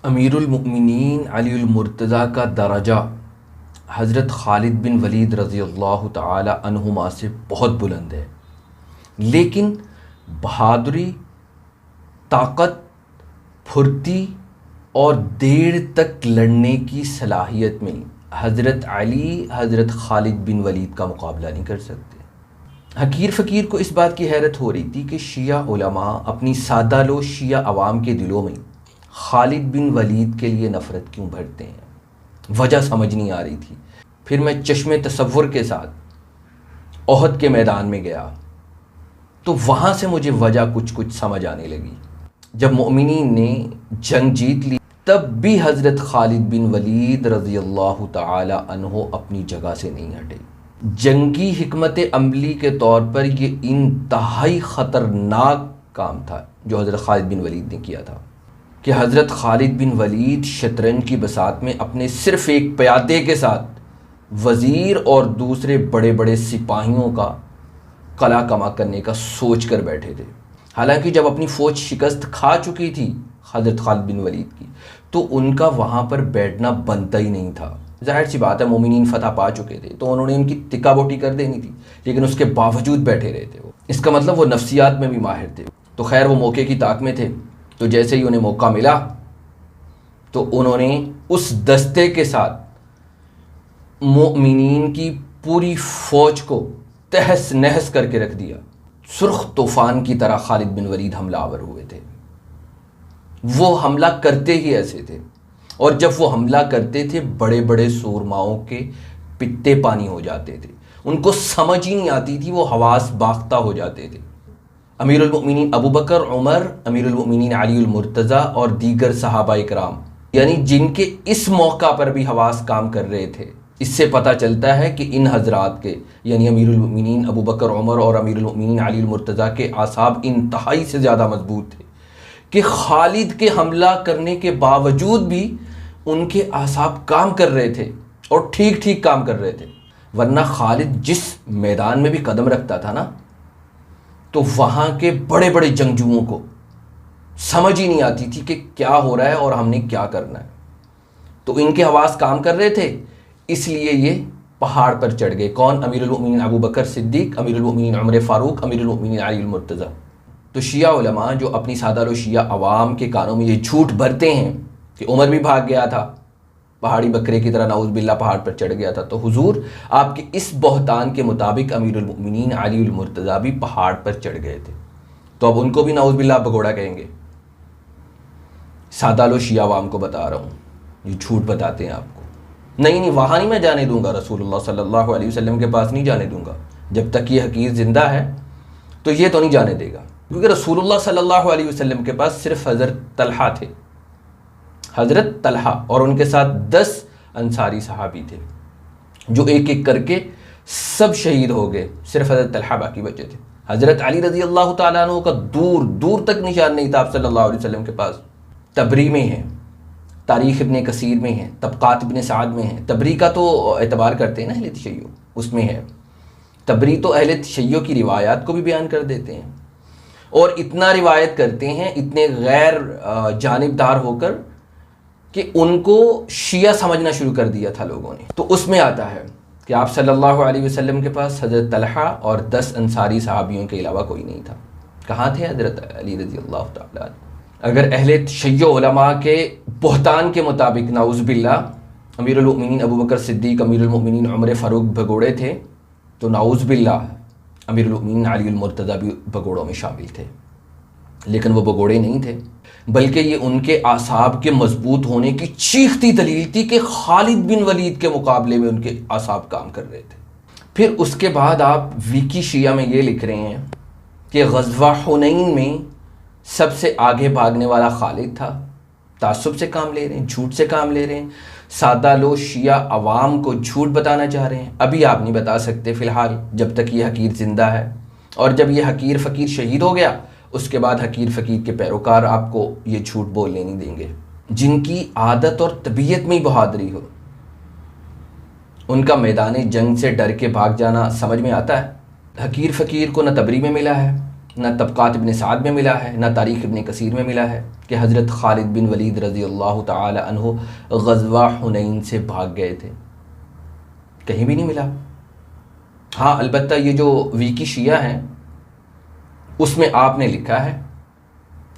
अमीरुल मुमिनीन अलीउल मुर्तज़ा का दर्जा हज़रत खालिद बिन वलीद रज़ियल्लाहु ताला अन्हुमा से बहुत बुलंद है, लेकिन बहादुरी, ताकत, फुर्ती और देर तक लड़ने की सलाहियत में हज़रत अली हज़रत खालिद बिन वलीद का मुकाबला नहीं कर सकते। हकीर फ़कीर को इस बात की हैरत हो रही थी कि शिया उलमा अपनी सादालो शिया अवाम के दिलों में खालिद बिन वलीद के लिए नफ़रत क्यों भरते हैं, वजह समझ नहीं आ रही थी। फिर मैं चश्मे तसव्वुर के साथ ओहद के मैदान में गया तो वहाँ से मुझे वजह कुछ कुछ समझ आने लगी। जब मोमिनीन ने जंग जीत ली तब भी हज़रत खालिद बिन वलीद रज़ियल्लाहु ताला अन्हो अपनी जगह से नहीं हटे। जंगी हिकमत अमली के तौर पर ये इंतहाई ख़तरनाक काम था जो हज़रत खालिद बिन वलीद ने किया था कि हज़रत खालिद बिन वलीद शतरंज की बसात में अपने सिर्फ़ एक प्यादे के साथ वज़ीर और दूसरे बड़े बड़े सिपाहियों का कला कमा करने का सोच कर बैठे थे। हालांकि जब अपनी फ़ौज शिकस्त खा चुकी थी हज़रत खालिद बिन वलीद की, तो उनका वहाँ पर बैठना बनता ही नहीं था। ज़ाहिर सी बात है, मोमिनीन फतह पा चुके थे तो उन्होंने उनकी तिक्का बोटी कर देनी थी, लेकिन उसके बावजूद बैठे रहे थे वो। इसका मतलब वो नफ्सियात में भी माहिर थे। तो खैर वो मौके की ताक में थे, तो जैसे ही उन्हें मौका मिला तो उन्होंने उस दस्ते के साथ मोमिनीन की पूरी फ़ौज को तहस नहस करके रख दिया। सुर्ख तूफ़ान की तरह खालिद बिन वलीद हमलावर हुए थे। वो हमला करते ही ऐसे थे, और जब वो हमला करते थे बड़े बड़े सूरमाओं के पित्ते पानी हो जाते थे। उनको समझ ही नहीं आती थी, वो हवास बाख्ता हो जाते थे। अमीरुल मुमिनीन अबू बकर, उमर, अमीरुल मुमिनीन अलीउल मुर्तज़ा और दीगर सहाबा इकराम, यानी जिनके इस मौका पर भी हवास काम कर रहे थे, इससे पता चलता है कि इन हजरात के यानी अमीरुल मुमिनीन अबू बकर, उमर और अमीरुल मुमिनीन अलीउल मुर्तज़ा के आसाब इंतहाई से ज़्यादा मजबूत थे कि खालिद के हमला करने के बावजूद भी उनके आसाब काम कर रहे थे और ठीक ठीक काम कर रहे थे। वरना खालिद जिस मैदान में भी कदम रखता था ना, तो वहाँ के बड़े बड़े जंगजुओं को समझ ही नहीं आती थी कि क्या हो रहा है और हमने क्या करना है। तो इनके हवास काम कर रहे थे, इसलिए ये पहाड़ पर चढ़ गए। कौन? अमीरुल मुमिनीन अबू बकर सिद्दीक, अमीरुल मुमिनीन उमर फारूक, अमीरुल मुमिनीन अलीउल मुर्तज़ा। तो शिया उलमा जो अपनी सादालो शिया अवाम के कानों में ये झूठ भरते हैं कि उमर भी भाग गया था, पहाड़ी बकरे की तरह नाउज़ बिल्ला पहाड़ पर चढ़ गया था, तो हुजूर आपके इस बहतान के मुताबिक अमीरुल मुमिनीन अलीउल मुर्तज़ा भी पहाड़ पर चढ़ गए थे, तो अब उनको भी नाउज़ बिल्ला भगोड़ा कहेंगे। सादालो शिया अवाम को बता रहा हूँ, ये झूठ बताते हैं आपको। नहीं, वहाँ नहीं मैं जाने दूंगा, रसूलुल्लाह सल्लल्लाहु अलैहि वसल्लम के पास नहीं जाने दूंगा। जब तक ये हकीर ज़िंदा है तो ये तो नहीं जाने देगा, क्योंकि रसूलुल्लाह सल्लल्लाहु अलैहि वसल्लम के पास सिर्फ हज़रत तलहा थे, हज़रत तलहा, और उनके साथ 10 अंसारी सहाबी थे जो एक एक करके सब शहीद हो गए। सिर्फ हज़रत तलहा बाकी बचे थे। हज़रत अली रज़ी अल्लाह तआला अन्हु का दूर दूर तक निशान नहीं था आप सल्लल्लाहु अलैहि वसल्लम के पास। तबरी में है, तारीख़ इब्ने कसीर में है, तबक़ात इब्ने साद में है। तबरी का तो एतबार करते हैं ना अहले तशय्युअ, उसमें है। तबरी तो अहले तशय्युअ की रिवायात को भी बयान कर देते हैं, और इतना रिवायत करते हैं, इतने गैर जानिबदार होकर कि उनको शिया समझना शुरू कर दिया था लोगों ने। तो उसमें आता है कि आप सल्लल्लाहु अलैहि वसल्लम के पास हज़रत तलहा और 10 अंसारी सहाबियों के अलावा कोई नहीं था। कहाँ थे हज़रत अली रज़ी अल्लाह तआला? अगर अहले तशय्युअ उलमा के बहतान के मुताबिक नाउज़ बिल्लाह अमीरुल मुमिनीन अबू बकर सिद्दीक, अमीरुल मुमिनीन उमर फारूक भगोड़े थे, तो नाउज़ बिल्लाह अमीरुल मुमिनीन अलीउल मुर्तज़ा भी भगोड़ों में शामिल थे। लेकिन वो भगोड़े नहीं थे, बल्कि ये उनके आसाब के मजबूत होने की चीखती दलील थी कि खालिद बिन वलीद के मुकाबले में उनके आसाब काम कर रहे थे। फिर उसके बाद आप विकी शिया में ये लिख रहे हैं कि ग़ज़वा हुनैन में सबसे आगे भागने वाला खालिद था। तासुब से काम ले रहे हैं, झूठ से काम ले रहे हैं, सादा लो शिया अवाम को झूठ बताना चाह रहे हैं। अभी आप नहीं बता सकते फ़िलहाल, जब तक ये हकीर ज़िंदा है, और जब ये हकीर फ़कीर शहीद हो गया उसके बाद हकीर फ़कीर के पैरोकार आपको ये झूठ बोलने नहीं देंगे। जिनकी आदत और तबीयत में ही बहादुरी हो, उनका मैदान जंग से डर के भाग जाना समझ में आता है। हकीर फ़कीर को न तबरी में मिला है, ना तबक़ात इब्न साद में मिला है, ना तारीख़ इब्न कसीर में मिला है कि हज़रत खालिद बिन वलीद रज़ी अल्लाह ताला अन्हु ग़ज़वा हुनैन से भाग गए थे, कहीं भी नहीं मिला। हाँ, अलबत्ता ये जो वीकी शिया हैं उसमें आपने लिखा है,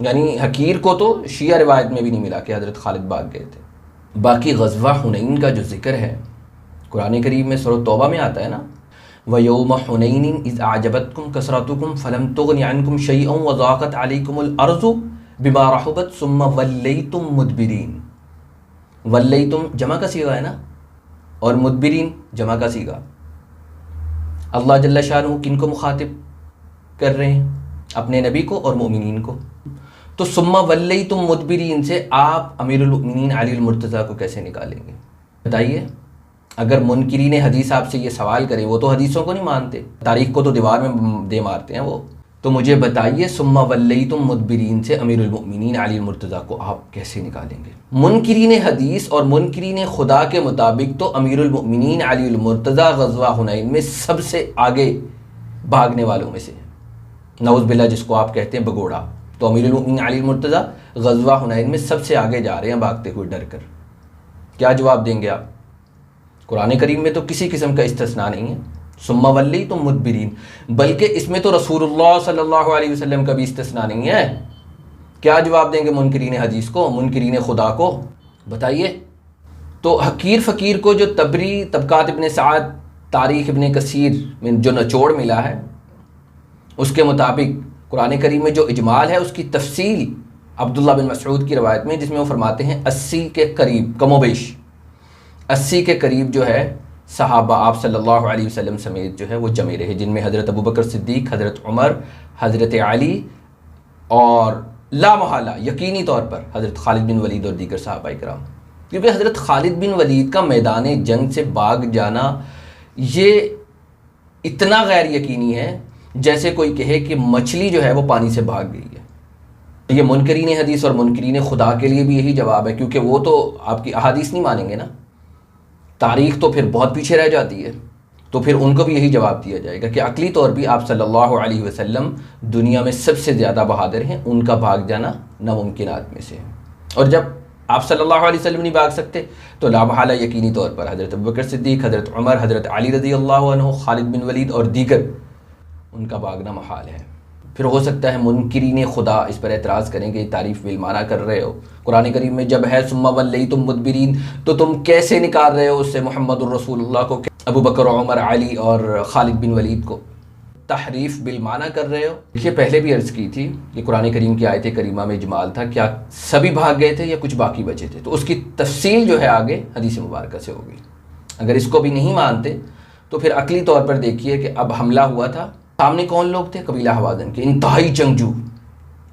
यानी हकीर को तो शिया रिवायत में भी नहीं मिला कि हज़रत खालिद भाग गए थे। बाकी ग़ज़वा हुनैन का जो ज़िक्र है कुरान करीम में सूरह तौबा में आता है ना, व यौम हुनैन इज़ अअजबतकुम कसरतुकुम फलम तुग़नि अन्कुम शैअन व ज़ाक़त अलैकुमुल अर्ज़ु बिमा रहुबत सुम्मा वल्लैतुम मुदबिरीन। वल्लैतुम जमा का सीगा है ना, और मुदबिरीन जमा का सीगा। अल्लाह जल्ल शानुहु किनको मुखातिब कर रहे हैं? अपने नबी को और मोमिनीन को। तो सुम्मा वल्लैतुम मुदबिरीन से आप अमीरुल मोमिनीन अली मुर्तज़ा को कैसे निकालेंगे? बताइए। अगर मुनकिरीन हदीस आपसे ये सवाल करें, वो तो हदीसों को नहीं मानते, तारीख़ को तो दीवार में दे मारते हैं वो, तो मुझे बताइए सुम्मा वल्लैतुम मुदबिरीन से अमीरुल मोमिनीन अली मुर्तज़ा को आप कैसे निकालेंगे? मुनकिरीन हदीस और मुनकिरीन खुदा के मुताबिक तो अमीरुल मोमिनीन अली मुर्तज़ा ग़ज़वा हुनैन में सबसे आगे भागने वालों में से, नऊज़ बिल्लाह जिसको आप कहते हैं भगोड़ा, तो अमीरुल मोमिनीन अली मुर्तज़ा ग़ज़वा हुनैन में सबसे आगे जा रहे हैं भागते हुए डर कर। क्या जवाब देंगे आप? कुरान करीम में तो किसी किस्म का इस्तिस्ना नहीं है, सुम्मा वल्लैतुम मुदबिरीन, बल्कि इसमें तो रसूलुल्लाह सल्लल्लाहु अलैहि वसल्लम का भी इस्तिस्ना नहीं है। क्या जवाब देंगे मुनकिरीन हदीस को, मुनकिरीन खुदा को? बताइए। तो हकीर फ़कीर को जो तबरी, तबक़ात इब्न साद, तारीख़ इब्न कसीर में जो निचोड़ मिला है उसके मुताबिक कुरान करीम में जो इजमाल है उसकी तफसील अब्दुल्ला बिन मसऊद की रवायत में, जिसमें वो फरमाते हैं 80 के करीब, कमोबेश 80 के करीब जो है सहाबा आप सल्लल्लाहु अलैहि वसल्लम समेत जो है वो जमे रहे, जिनमें हज़रत अबू बकर सिद्दीक़, हज़रत उमर, हज़रत अली और लामहला यकीनी तौर पर हज़रत खालिद बिन वलीद और दीगर सहाबा इकराम। क्योंकि हज़रत खालिद बिन वलीद का मैदान जंग से भाग जाना ये इतना गैर यकीनी है जैसे कोई कहे कि मछली जो है वो पानी से भाग गई है। ये मुनकरीन हदीस और मुनकरीन खुदा के लिए भी यही जवाब है, क्योंकि वो तो आपकी अहादीस नहीं मानेंगे ना, तारीख़ तो फिर बहुत पीछे रह जाती है, तो फिर उनको भी यही जवाब दिया जाएगा कि अकली तौर भी आप सल्लल्लाहु अलैहि वसल्लम दुनिया में सबसे ज़्यादा बहादुर हैं, उनका भाग जाना नामुमकिनात में से है। और जब आप सल्लल्लाहु अलैहि वसल्लम नहीं भाग सकते तो लामहला यकीनी तौर पर हज़रत अबू बकर सिद्दीक़, हज़रत उमर, हज़रत अली रज़ी अल्लाह अन्हु, खालिद बिन वलीद और दीगर उनका भागना महाल है। फिर हो सकता है मुनकिरीन खुदा इस पर एतराज़ करेंगे, तारीफ़ बिलमाना कर रहे हो, कुरान करीम में जब है सुम्मा वल्लैतुम मुदबिरीन तो तुम कैसे निकाल रहे हो उससे मुहम्मदुर रसूलुल्लाह को, अबू बकर, उमर, अली और खालिद बिन वलीद को? तहरीफ़ बिलमाना कर रहे हो। देखिए, पहले भी अर्ज़ की थी कि कुरान करीम की आयत करीमा में इजमाल था, क्या सभी भाग गए थे या कुछ बाकी बचे थे? तो उसकी तफसील जो है आगे हदीस मुबारक से होगी। अगर इसको भी नहीं मानते तो फिर अकली तौर पर देखिए कि अब हमला हुआ था, सामने कौन लोग थे? कबीला हवाज़न के इंतहाई जंगजू।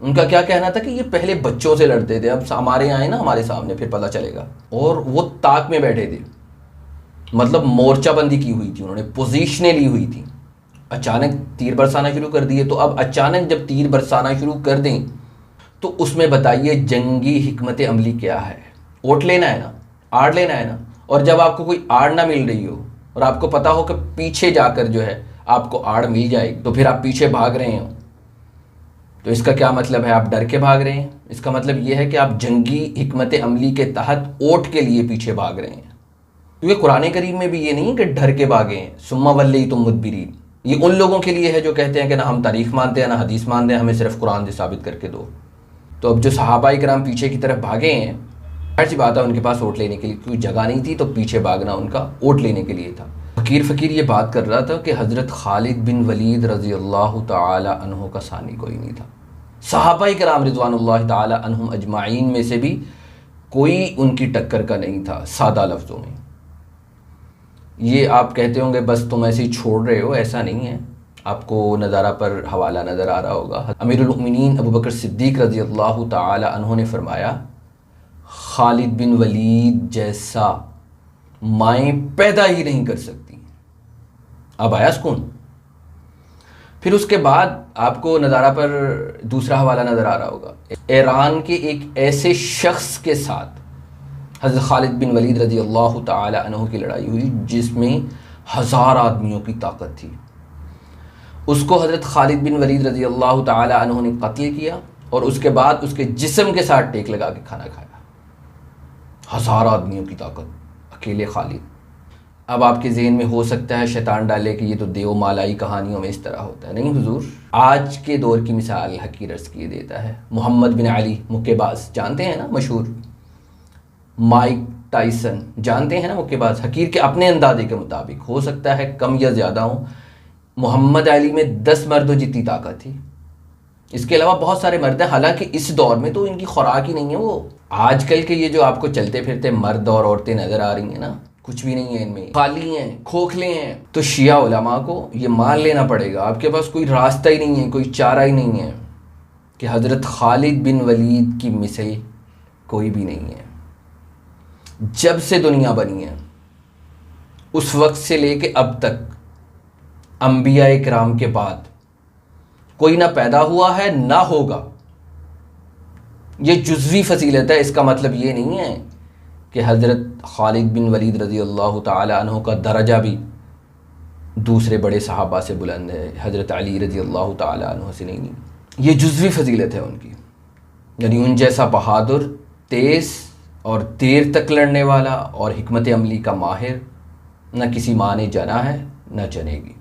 उनका क्या कहना था कि ये पहले बच्चों से लड़ते थे, अब हमारे आए ना हमारे सामने फिर पता चलेगा। और वो ताक में बैठे थे, मतलब मोर्चाबंदी की हुई थी उन्होंने, पोजीशनें ली हुई थी। अचानक तीर बरसाना शुरू कर दिए, तो अब अचानक जब तीर बरसाना शुरू कर दें तो उसमें बताइए जंगी हिकमत अमली क्या है? वोट लेना है ना, आड़ लेना है ना। और जब आपको कोई आड़ ना मिल रही हो और आपको पता हो कि पीछे जाकर जो है आपको आड़ मिल जाएगी, तो फिर आप पीछे भाग रहे हो, तो इसका क्या मतलब है? आप डर के भाग रहे हैं। इसका मतलब यह है कि आप जंगी हिकमत अमली के तहत वोट के लिए पीछे भाग रहे हैं। क्योंकि कुरान करीम में भी ये नहीं कि डर के भागे हैं, सुम्मा वल्लैतुम मुदबिरीन, ये उन लोगों के लिए है जो कहते हैं कि ना हम तारीख़ मानते हैं ना हदीस मानते हैं, हमें सिर्फ कुरान से साबित करके दो। तो अब जो सहाबा इकराम पीछे की तरफ भागे हैं, हर सी बात है उनके पास वोट लेने के लिए कोई जगह नहीं थी, तो पीछे भागना उनका वोट लेने के लिए था। फ़कीर ये बात कर रहा था कि हज़रत खालिद बिन वलीद रज़ी अल्लाह ताला अन्हु का सानी कोई नहीं था। सहाबा इकराम रिज़वानुल्लाह ताला अन्हुम अजमाइन में से भी कोई उनकी टक्कर का नहीं था। सादा लफ्ज़ों में ये आप कहते होंगे बस तुम ऐसे ही छोड़ रहे हो, ऐसा नहीं है। आपको नज़ारा पर हवाला नज़र आ रहा होगा। अमीरुल मोमिनीन अबू बकर सिद्दीक़ रज़ी अल्लाह ताला अन्हु ने फरमाया, खालिद बिन वलीद जैसा माएँ पैदा ही नहीं कर सकती। अब आया सुकून। फिर उसके बाद आपको नज़ारा पर दूसरा हवाला नज़र आ रहा होगा, ईरान के एक ऐसे शख्स के साथ हज़रत खालिद बिन वलीद रज़ी अल्लाह ताला अन्हु की लड़ाई हुई जिसमें 1000 आदमियों की ताकत थी। उसको हज़रत खालिद बिन वलीद रज़ी अल्लाह ताला अन्हु ने कत्ल किया और उसके बाद उसके जिस्म के साथ टेक लगा के खाना खाया। 1000 आदमियों की ताकत, अकेले खालिद। अब आपके ज़हन में हो सकता है शैतान डाले कि ये तो देव मालाई कहानियों में इस तरह होता है। नहीं हुजूर, आज के दौर की मिसाल हकीर अर्ज़ किए देता है। मोहम्मद बिन अली मुक्केबाज जानते हैं ना, मशहूर। माइक टाइसन जानते हैं ना, मुक्केबाज। हकीर के अपने अंदाजे के मुताबिक, हो सकता है कम या ज़्यादा हो, मोहम्मद अली में 10 मर्दों जितनी ताकत थी। इसके अलावा बहुत सारे मर्द हैं, हालांकि इस दौर में तो इनकी खुराक ही नहीं है वो। आजकल के ये जो आपको चलते फिरते मर्द और औरतें नज़र आ रही हैं ना, कुछ भी नहीं है इनमें, खाली हैं, खोखले हैं। तो शिया उलमा को ये मान लेना पड़ेगा, आपके पास कोई रास्ता ही नहीं है, कोई चारा ही नहीं है कि हज़रत खालिद बिन वलीद की मिसल कोई भी नहीं है। जब से दुनिया बनी है उस वक्त से लेके अब तक अंबिया इकराम के बाद कोई ना पैदा हुआ है ना होगा। ये जुज़वी फजीलत है। इसका मतलब ये नहीं है कि हज़रत खालिद बिन वलीद रज़ी अल्लाह ताला अन्हु का दर्जा भी दूसरे बड़े सहाबा से बुलंद है, हज़रत अली रज़ी अल्लाह ताला अन्हु से नहीं। ये जुज़वी फजीलत है उनकी, यानी उन जैसा बहादुर, तेज़ और देर तक लड़ने वाला और हिकमत अमली का माहिर न किसी माँ ने जना है न जनेगी।